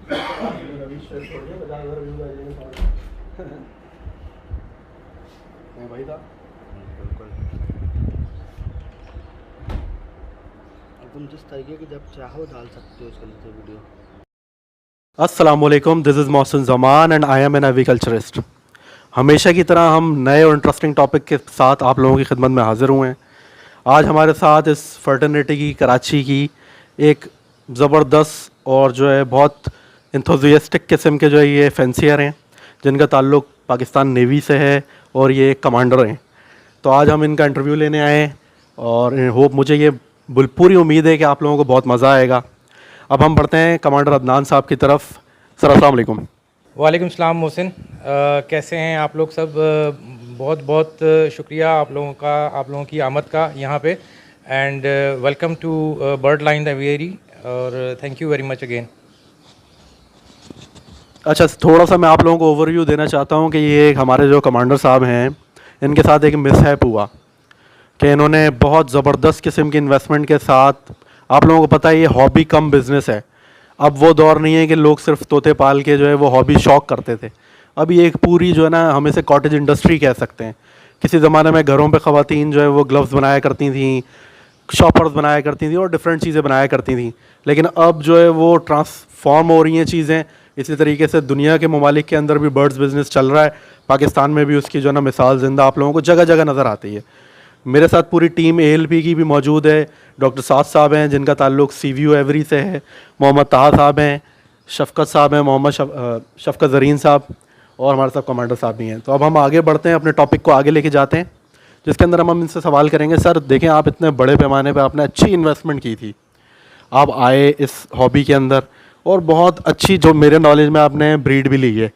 मैं भाई था बिल्कुल। और तुम जिस तरीके की जब चाहो डाल सकते हो उसके अंदर से वीडियो। अस्सलामुअलैकुम, this is Mohsin Zaman and I am an aviculturist. हमेशा की तरह हम नए और इंटरेस्टिंग टॉपिक के साथ आप लोगों की खिदमत में हाज़िर हुए हैं। आज हमारे साथ इस फर्टर्निटी की कराची की एक ज़बरदस्त और जो है बहुत इंथुजियास्टिक किस्म के जो है ये फेंसियर हैं, जिनका ताल्लुक़ पाकिस्तान नेवी से है और ये एक कमांडर हैं। तो आज हम इनका इंटरव्यू लेने आए हैं और होप मुझे ये पूरी उम्मीद है कि आप लोगों को बहुत मज़ा आएगा। अब हम बढ़ते हैं कमांडर अदनान साहब की तरफ। सर अस्सलाम वालेकुम। वालेकुम सलाम मोहसिन, कैसे हैं आप लोग सब? बहुत बहुत शुक्रिया आप लोगों की आमद का यहाँ पे। And welcome to bird line the aviary और thank you very much again. अच्छा, थोड़ा सा मैं आप लोगों को ओवरव्यू देना चाहता हूँ कि ये हमारे जो कमांडर साहब हैं, इनके साथ एक मिसहैप हुआ कि इन्होंने बहुत ज़बरदस्त किस्म की इन्वेस्टमेंट के साथ, आप लोगों को पता है ये हॉबी कम बिज़नेस है। अब वो दौर नहीं है कि लोग सिर्फ तोते पाल के जो है वो हॉबी शौक करते थे। अब ये एक पूरी जो है ना, हम इसे कॉटेज इंडस्ट्री कह सकते हैं। किसी ज़माने में घरों पे ख़वातीन जो है वो ग्लव्स बनाया करती थी, शॉपर्स बनाया करती थी और डिफरेंट चीज़ें बनाया करती थी। लेकिन अब जो है वो ट्रांसफॉर्म हो रही हैं चीज़ें। इसी तरीके से दुनिया के ममालिक के अंदर भी बर्ड्स बिज़नेस चल रहा है। पाकिस्तान में भी उसकी जो है ना मिसाल ज़िंदा आप लोगों को जगह जगह नज़र आती है। मेरे साथ पूरी टीम ALP की भी मौजूद है। डॉक्टर साद साहब हैं जिनका ताल्लुक़ CVU एवरी से है, मोहम्मद ताहा साहब हैं, शफ़क़त साहब हैं, मोहम्मद शफ़क़त ज़रीन साहब, और हमारे साथ कमांडर साहब भी हैं। तो अब हम आगे बढ़ते हैं, अपने टॉपिक को आगे लेके जाते हैं, जिसके अंदर हम इनसे सवाल करेंगे। सर देखें, आप इतने बड़े पैमाने पर आपने अच्छी इन्वेस्टमेंट की थी, आप आए इस हॉबी के अंदर और बहुत अच्छी जो मेरे नॉलेज में आपने ब्रीड भी ली है।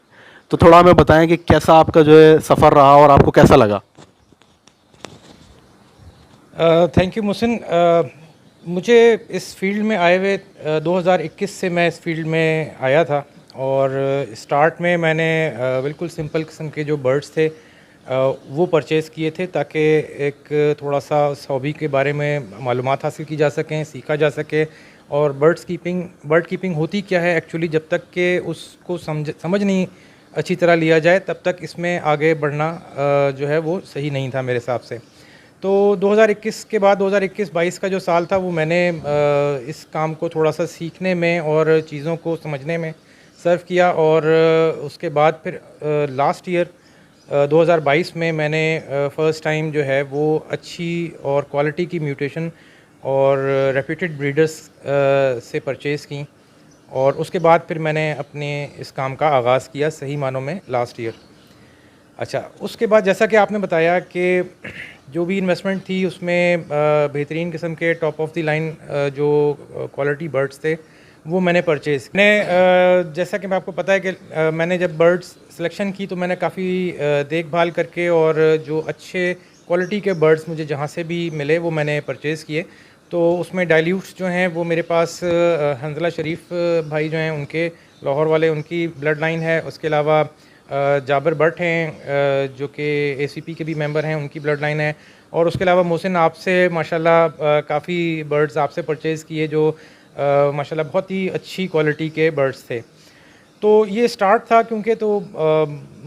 तो थोड़ा हमें बताएं कि कैसा आपका जो है सफ़र रहा और आपको कैसा लगा। Thank you Mohsin. मुझे इस फील्ड में आए हुए 2021 से मैं इस फील्ड में आया था और स्टार्ट में मैंने बिल्कुल सिंपल किस्म के जो बर्ड्स थे वो परचेज़ किए थे, ताकि एक थोड़ा सा उस हॉबी के बारे में मालूमात हासिल की जा सकें, सीखा जा सके। और बर्ड कीपिंग होती क्या है एक्चुअली, जब तक कि उसको समझ नहीं अच्छी तरह लिया जाए तब तक इसमें आगे बढ़ना जो है वो सही नहीं था मेरे हिसाब से। तो 2021 के बाद 2021-22 का जो साल था वो मैंने इस काम को थोड़ा सा सीखने में और चीज़ों को समझने में सर्व किया। और उसके बाद फिर लास्ट ईयर 2022 में मैंने फ़र्स्ट टाइम जो है वो अच्छी और क्वालिटी की म्यूटेशन और रेप्यूटेड ब्रीडर्स से परचेज़ की। और उसके बाद फिर मैंने अपने इस काम का आगाज़ किया सही मानों में लास्ट ईयर। अच्छा, उसके बाद जैसा कि आपने बताया कि जो भी इन्वेस्टमेंट थी उसमें बेहतरीन किस्म के टॉप ऑफ द लाइन जो क्वालिटी बर्ड्स थे वो मैंने परचेज़। जैसा कि मैं आपको पता है कि मैंने जब बर्ड्स सिलेक्शन की तो मैंने काफ़ी देखभाल करके और जो अच्छे क्वालिटी के बर्ड्स मुझे जहाँ से भी मिले वो मैंने परचेज़ किए। तो उसमें डाइल्यूट्स जो हैं वो मेरे पास हंजला शरीफ भाई जो हैं उनके लाहौर वाले, उनकी ब्लड लाइन है। उसके अलावा जाबर भट्ट हैं जो कि ACP के भी मेंबर हैं, उनकी ब्लड लाइन है। और उसके अलावा मोहसिन आपसे माशाल्लाह काफ़ी बर्ड्स आपसे परचेज़ किए जो माशाल्लाह बहुत ही अच्छी क्वालिटी के बर्ड्स थे। तो ये स्टार्ट था क्योंकि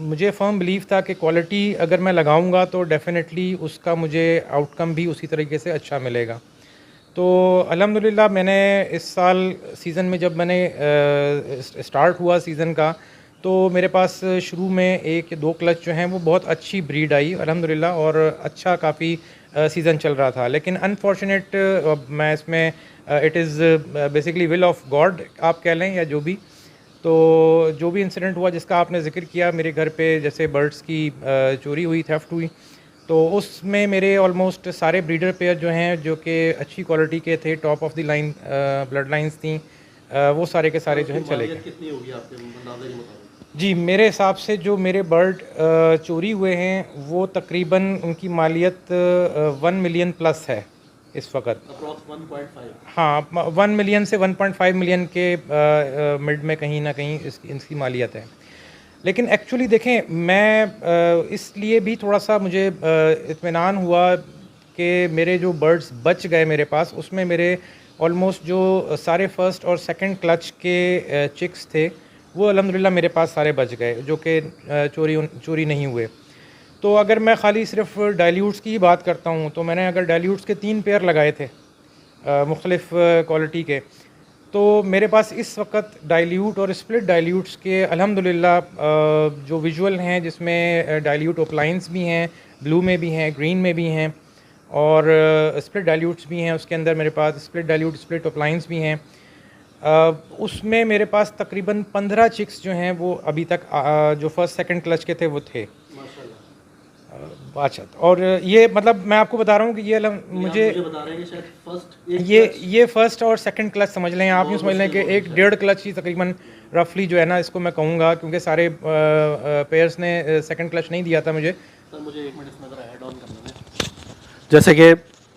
मुझे फर्म बिलीव था कि क्वालिटी अगर मैं लगाऊंगा तो डेफिनेटली उसका मुझे आउटकम भी उसी तरीके से अच्छा मिलेगा। तो अल्हम्दुलिल्लाह मैंने इस साल सीज़न में जब मैंने स्टार्ट हुआ सीज़न का, तो मेरे पास शुरू में 1 या 2 क्लच जो हैं वो बहुत अच्छी ब्रीड आई अल्हम्दुलिल्लाह और अच्छा काफ़ी सीज़न चल रहा था। लेकिन अनफॉर्चुनेट मैं इसमें it is basically will of God आप कह लें या जो भी। तो जो भी इंसिडेंट हुआ जिसका आपने ज़िक्र किया, मेरे घर पे जैसे बर्ड्स की चोरी हुई, थेफ्ट हुई, तो उसमें मेरे ऑलमोस्ट सारे ब्रीडर पेयर जो हैं जो कि अच्छी क्वालिटी के थे, top of the line blood lines थी, वो सारे के सारे जो है चले गए। कितनी होगी आपके अंदाज़े के मुताबिक? जी, मेरे हिसाब से जो मेरे बर्ड चोरी हुए हैं वो तकरीबन उनकी मालियत 1 मिलियन प्लस है इस वक्त। अप्रॉक्स 1.5। हाँ, 1 मिलियन से 1.5 मिलियन के मिड में कहीं ना कहीं इसकी मालियत है। लेकिन एक्चुअली देखें, मैं इसलिए भी थोड़ा सा मुझे इत्मीनान हुआ कि मेरे जो बर्ड्स बच गए मेरे पास, उसमें मेरे ऑलमोस्ट जो सारे फर्स्ट और सेकंड क्लच के चिक्स थे वो अल्हम्दुलिल्लाह मेरे पास सारे बच गए, जो कि चोरी नहीं हुए। तो अगर मैं ख़ाली सिर्फ डाइल्यूट्स की ही बात करता हूँ तो मैंने अगर डाइल्यूट्स के 3 पेयर लगाए थे मुख्तलिफ़ क्वालिटी के, तो मेरे पास इस वक्त डाइल्यूट और स्प्लिट डाइल्यूट्स के अल्हम्दुलिल्लाह जो विजुअल हैं, जिसमें डाइल्यूट ओपलाइंस भी हैं, ब्लू में भी हैं, ग्रीन में भी हैं और स्प्लिट डाइल्यूट्स भी हैं। उसके अंदर मेरे पास स्प्लिट डाइल्यूट स्प्लिट ओपलाइंस भी हैं। उसमें मेरे पास तकरीबन 15 चिक्स जो हैं वो अभी तक जो फर्स्ट सेकंड क्लच के थे वो थे। अच्छा, और ये मतलब मैं आपको बता रहा हूँ कि ये मुझे बता रहे हैं कि शायद फर्स्ट ये फर्स्ट और सेकंड क्लच समझ लें आप, यूँ समझ लें कि एक 1.5 क्लच ही तकरीबन रफली जो है ना, इसको मैं कहूँगा, क्योंकि सारे पेयर्स ने सेकंड क्लच नहीं दिया था मुझे। सर मुझे 1 मिनट इसमें ज़रा ऐड ऑन करना है। जैसे कि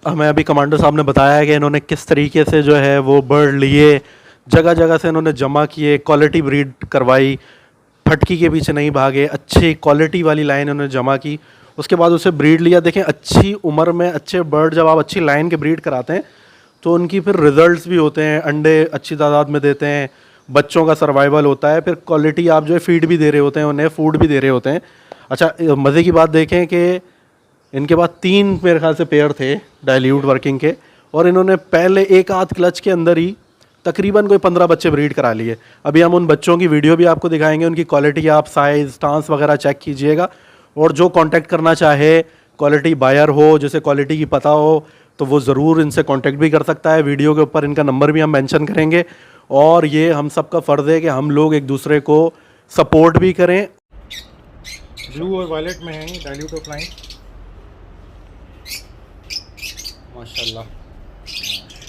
हमें अभी कमांडर साहब ने बताया कि इन्होंने किस तरीके से जो है वो बर्ड लिए, जगह जगह से इन्होंने जमा किए, क्वालिटी ब्रीड करवाई, फटकी के पीछे नहीं भागे, अच्छी क्वालिटी वाली लाइन उन्होंने जमा की, उसके बाद उसे ब्रीड लिया। देखें, अच्छी उम्र में अच्छे बर्ड जब आप अच्छी लाइन के ब्रीड कराते हैं तो उनकी फिर रिजल्ट्स भी होते हैं, अंडे अच्छी तादाद में देते हैं, बच्चों का सर्वाइवल होता है, फिर क्वालिटी आप जो है फीड भी दे रहे होते हैं, उन्हें फूड भी दे रहे होते हैं। अच्छा, मज़े की बात देखें कि इनके पास 3 मेरे ख्याल से पेयर थे डाइल्यूट वर्किंग के, और इन्होंने पहले 1 आध क्लच के अंदर ही तकरीबन कोई 15 बच्चे ब्रीड करा लिए। अभी हम उन बच्चों की वीडियो भी आपको दिखाएंगे, उनकी क्वालिटी आप साइज़ स्टांस वगैरह चेक कीजिएगा। और जो कांटेक्ट करना चाहे, क्वालिटी बायर हो, जिसे क्वालिटी की पता हो, तो वो ज़रूर इनसे कांटेक्ट भी कर सकता है। वीडियो के ऊपर इनका नंबर भी हम मेंशन करेंगे। और ये हम सब का फ़र्ज़ है कि हम लोग एक दूसरे को सपोर्ट भी करें। ब्लू और वायलेट में है डाइल्यूट ऑफलाइन, माशाल्लाह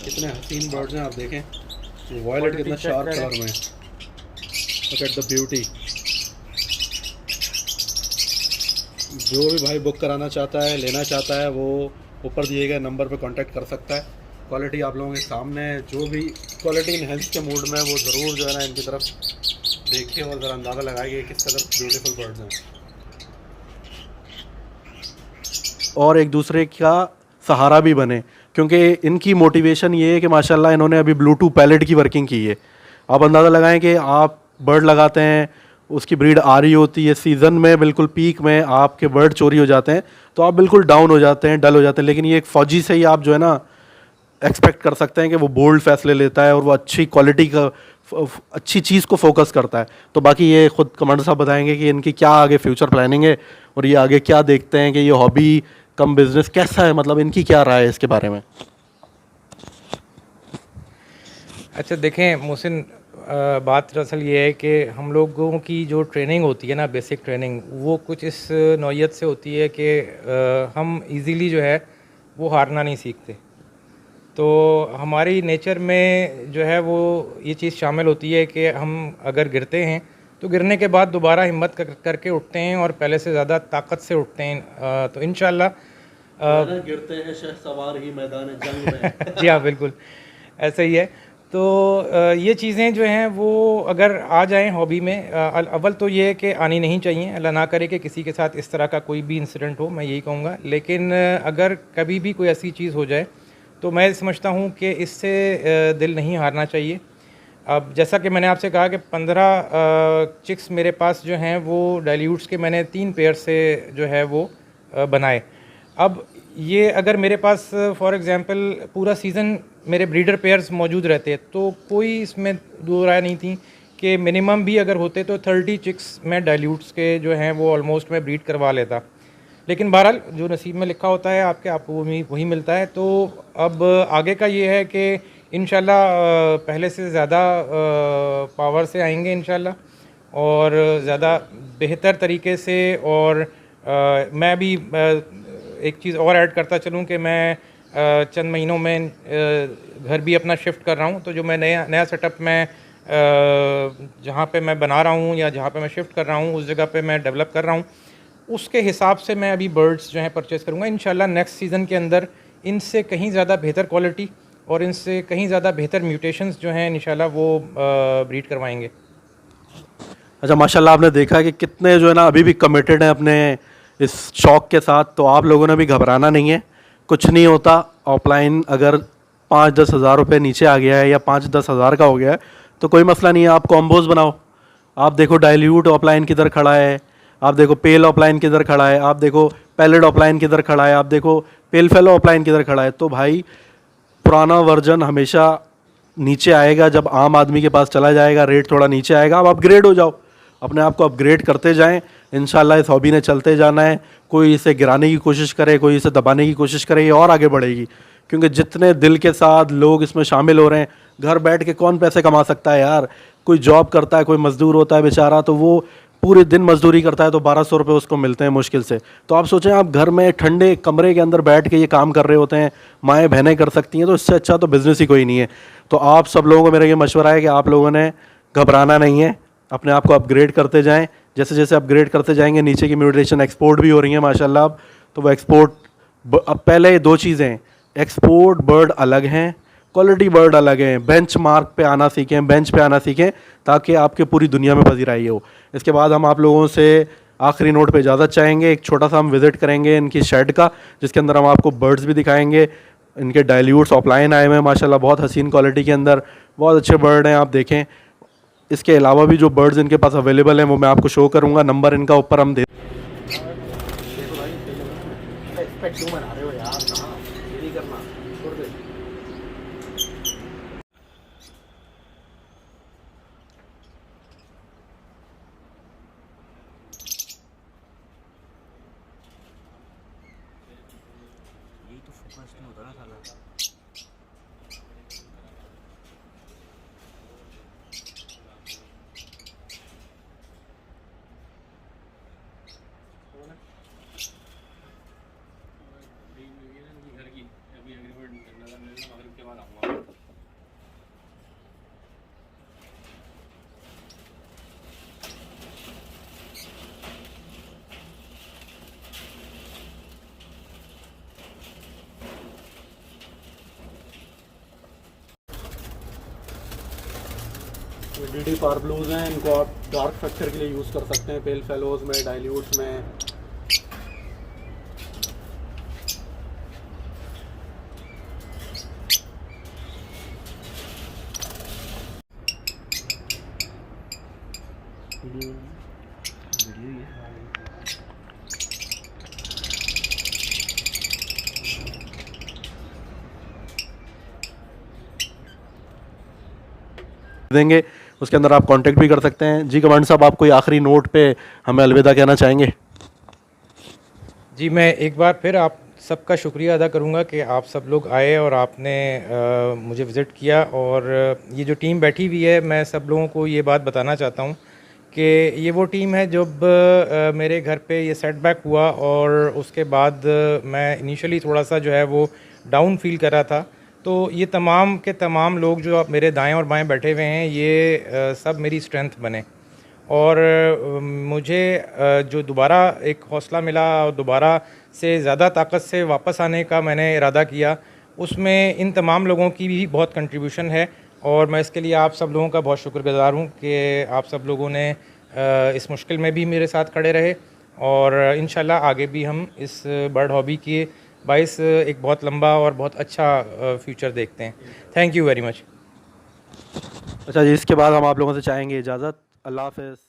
कितने हसीन बर्ड्स हैं, आप देखें वायलेट कितना शार्प कलर में, लुक एट द ब्यूटी। जो भी भाई बुक कराना चाहता है, लेना चाहता है, वो ऊपर दिए गए नंबर पे कांटेक्ट कर सकता है। क्वालिटी आप लोगों के सामने है, जो भी क्वालिटी इनहेंस के मूड में वो ज़रूर जो है ना इनकी तरफ देखिए और ज़रा अंदाज़ा लगाइए किस कदर ब्यूटीफुल बर्ड्स हैं। और एक दूसरे का सहारा भी बने, क्योंकि इनकी मोटिवेशन ये है कि माशाल्लाह इन्होंने अभी ब्लूटूथ पैलेट की वर्किंग की है। आप अंदाज़ा लगाएं कि आप बर्ड लगाते हैं, उसकी ब्रीड आ रही होती है, सीज़न में बिल्कुल पीक में आपके बर्ड चोरी हो जाते हैं, तो आप बिल्कुल डाउन हो जाते हैं, डल हो जाते हैं। लेकिन ये एक फ़ौजी से ही आप जो है ना एक्सपेक्ट कर सकते हैं कि वो बोल्ड फैसले लेता है और वो अच्छी क्वालिटी का अच्छी चीज़ को फोकस करता है। तो बाकी ये ख़ुद कमांडर साहब बताएंगे कि इनकी क्या आगे फ्यूचर प्लानिंग है और ये आगे क्या देखते हैं कि ये हॉबी कम बिज़नेस कैसा है, मतलब इनकी क्या राय है इसके बारे में। अच्छा देखें मोहसिन, बात दरअसल ये है कि हम लोगों की जो ट्रेनिंग होती है ना, बेसिक ट्रेनिंग, वो कुछ इस नौइयत से होती है कि हम इजीली जो है वो हारना नहीं सीखते। तो हमारी नेचर में जो है वो ये चीज़ शामिल होती है कि हम अगर गिरते हैं तो गिरने के बाद दोबारा हिम्मत करके उठते हैं और पहले से ज़्यादा ताकत से उठते हैं। तो इंशाल्लाह गिरते हैं शहसवार ही मैदान जंग में। जी हाँ, बिल्कुल ऐसा ही है। तो ये चीज़ें जो हैं वो अगर आ जाएं हॉबी में, अव्वल तो ये है कि आनी नहीं चाहिए, अल्लाह ना करे कि किसी के साथ इस तरह का कोई भी इंसिडेंट हो, मैं यही कहूँगा। लेकिन अगर कभी भी कोई ऐसी चीज़ हो जाए तो मैं समझता हूँ कि इससे दिल नहीं हारना चाहिए। अब जैसा कि मैंने आपसे कहा कि 15 चिक्स मेरे पास जो हैं वो डाइल्यूट्स के मैंने 3 पेयर से जो है वो बनाए। अब ये अगर मेरे पास फॉर एग्ज़ाम्पल पूरा सीज़न मेरे ब्रीडर पेयर्स मौजूद रहते तो कोई इसमें दो राय नहीं थी कि मिनिमम भी अगर होते तो 30 चिक्स मैं डाइल्यूट्स के जो हैं वो ऑलमोस्ट मैं ब्रीड करवा लेता। लेकिन बहरहाल जो नसीब में लिखा होता है आपको वही मिलता है। तो अब आगे का ये है कि इंशाल्लाह पहले से ज़्यादा पावर से आएंगे इंशाल्लाह, और ज़्यादा बेहतर तरीके से। और मैं भी एक चीज़ और ऐड करता चलूँ कि मैं चंद महीनों में घर भी अपना शिफ्ट कर रहा हूँ। तो जो मैं नया सेटअप मैं जहाँ पे मैं बना रहा हूँ या जहाँ पे मैं शिफ्ट कर रहा हूँ उस जगह पे मैं डेवलप कर रहा हूँ, उसके हिसाब से मैं अभी बर्ड्स जो हैं परचेज़ करूँगा इंशाल्लाह। नेक्स्ट सीज़न के अंदर इनसे कहीं ज़्यादा बेहतर क्वालिटी और इनसे कहीं ज़्यादा बेहतर म्यूटेशंस जो हैं इंशाल्लाह वो ब्रीड करवाएंगे। अच्छा, माशाल्लाह आपने देखा कि कितने जो है ना अभी भी कमिटेड हैं अपने इस शौक़ के साथ। तो आप लोगों ने भी घबराना नहीं है, कुछ नहीं होता। ऑफलाइन अगर 5-10 हज़ार रुपये नीचे आ गया है या 5-10 हज़ार का हो गया है तो कोई मसला नहीं है, आप कॉम्बोज बनाओ। आप देखो डाइल्यूट ऑफलाइन किधर खड़ा है, आप देखो पेल ऑफलाइन किधर खड़ा है, आप देखो पैलेट ऑफलाइन किधर खड़ा है, आप देखो पेल फेलो ऑफलाइन किधर खड़ा है। तो भाई पुराना वर्जन हमेशा नीचे आएगा, जब आम आदमी के पास चला जाएगा रेट थोड़ा नीचे आएगा, आप अपग्रेड हो जाओ, अपने आप को अपग्रेड करते जाएं। इंशाल्लाह इस हॉबी ने चलते जाना है। कोई इसे गिराने की कोशिश करे, कोई इसे दबाने की कोशिश करे, ये और आगे बढ़ेगी, क्योंकि जितने दिल के साथ लोग इसमें शामिल हो रहे हैं, घर बैठ के कौन पैसे कमा सकता है यार। कोई जॉब करता है, कोई मज़दूर होता है बेचारा, तो वो पूरे दिन मजदूरी करता है तो 1200 रुपये उसको मिलते हैं मुश्किल से। तो आप सोचें आप घर में ठंडे कमरे के अंदर बैठ के ये काम कर रहे होते हैं, माएँ बहनें कर सकती हैं, तो इससे अच्छा तो बिज़नेस ही कोई नहीं है। तो आप सब लोगों को मेरा ये मशवरा है कि आप लोगों ने घबराना नहीं है, अपने आप को अपग्रेड करते जाएं। जैसे जैसे अपग्रेड करते जाएंगे नीचे की म्यूटेशन एक्सपोर्ट भी हो रही है माशाल्लाह अब, तो वो एक्सपोर्ट अब पहले दो चीज़ें, एक्सपोर्ट बर्ड अलग हैं, क्वालिटी बर्ड अलग हैं। बेंच मार्क पे आना सीखें, बेंच पे आना सीखें, ताकि आपके पूरी दुनिया में पजीराई हो। इसके बाद हम आप लोगों से आखिरी नोट पे इजाज़त चाहेंगे। एक छोटा सा हम विज़िट करेंगे इनकी शेड का, जिसके अंदर हम आपको बर्ड्स भी दिखाएंगे। इनके डाइल्यूट्स ऑफलाइन आए हुए हैं माशाल्लाह, बहुत हसीन क्वालिटी के अंदर, बहुत अच्छे बर्ड हैं, आप देखें। इसके अलावा भी जो बर्ड्स इनके पास अवेलेबल हैं वो मैं आपको शो करूँगा, नंबर इनका ऊपर हम दे। यही तो फोकस नहीं होता ना साला। DD पार ब्लूज हैं, इनको आप डार्क स्ट्रक्चर के लिए यूज़ कर सकते हैं, पेल फेलोज में, डाइल्यूट्स में। देंगे, उसके अंदर आप कांटेक्ट भी कर सकते हैं। जी कमांडर साहब, आप कोई आखिरी नोट पे हमें अलविदा कहना चाहेंगे? जी, मैं एक बार फिर आप सबका शुक्रिया अदा करूंगा कि आप सब लोग आए और आपने मुझे विज़िट किया। और ये जो टीम बैठी हुई है, मैं सब लोगों को ये बात बताना चाहता हूँ कि ये वो टीम है जब मेरे घर पे ये सेटबैक हुआ और उसके बाद मैं इनिशियली थोड़ा सा जो है वो डाउन फील कर रहा था, तो ये तमाम के तमाम लोग जो आप मेरे दाएं और बाएं बैठे हुए हैं, ये सब मेरी स्ट्रेंथ बने। और मुझे जो दोबारा एक हौसला मिला और दोबारा से ज़्यादा ताकत से वापस आने का मैंने इरादा किया, उसमें इन तमाम लोगों की भी बहुत कंट्रीब्यूशन है। और मैं इसके लिए आप सब लोगों का बहुत शुक्रगुज़ार हूँ कि आप सब लोगों ने इस मुश्किल में भी मेरे साथ खड़े रहे। और इंशाल्लाह आगे भी हम इस बर्ड हॉबी के बाइस एक बहुत लंबा और बहुत अच्छा फ्यूचर देखते हैं। Thank you very much. अच्छा जी, इसके बाद हम आप लोगों से चाहेंगे इजाज़त। अल्लाह हाफ़िज़।